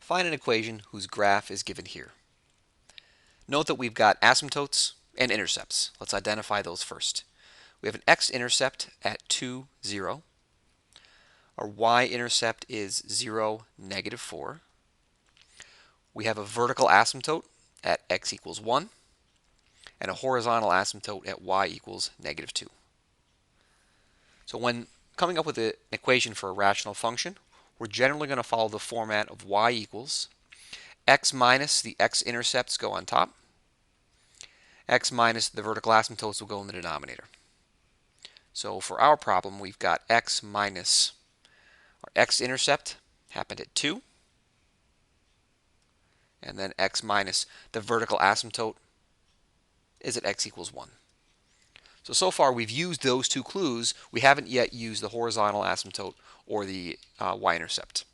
find an equation whose graph is given here. Note that we've got asymptotes and intercepts. Let's identify those first. We have an x-intercept at 2, 0. Our y-intercept is 0, negative 4. We have a vertical asymptote at x equals 1 and a horizontal asymptote at y equals negative 2. So when coming up with an equation for a rational function, we're generally going to follow the format of y equals x minus the x-intercepts go on top, x minus the vertical asymptotes will go in the denominator. So for our problem, we've got x minus our x-intercept happened at 2, and then x minus the vertical asymptote is at x equals 1. So far we've used those two clues. We haven't yet used the horizontal asymptote or the y-intercept.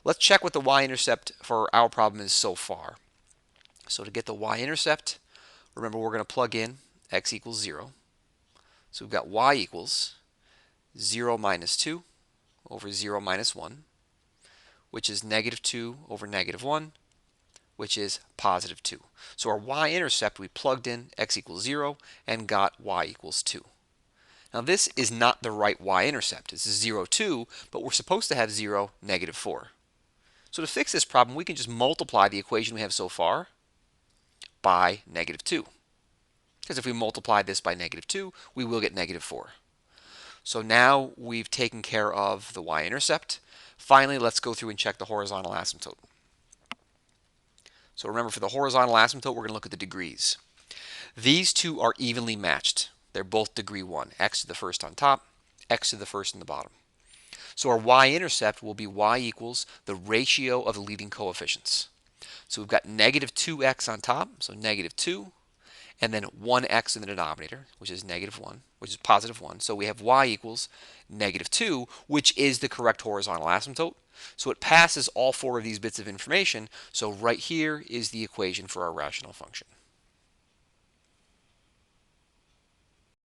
Let's check what the y-intercept for our problem is so far. So to get the y-intercept, remember we're going to plug in x equals 0. So we've got y equals 0 minus 2 over 0 minus 1, which is negative 2 over negative 1, which is positive 2. So our y-intercept, we plugged in x equals 0 and got y equals 2. Now this is not the right y-intercept. This is 0, 2, but we're supposed to have 0, negative 4. So to fix this problem, we can just multiply the equation we have so far by negative 2. Because if we multiply this by negative 2, we will get negative 4. So now we've taken care of the y-intercept. Finally, let's go through and check the horizontal asymptote. So remember, for the horizontal asymptote, we're going to look at the degrees. These two are evenly matched. They're both degree 1. X to the first on top, x to the first on the bottom. So our y-intercept will be y equals the ratio of the leading coefficients. So we've got negative 2x on top, so negative 2, and then 1x in the denominator, which is negative 1, which is positive 1. So we have y equals negative 2, which is the correct horizontal asymptote. So it passes all four of these bits of information. So right here is the equation for our rational function.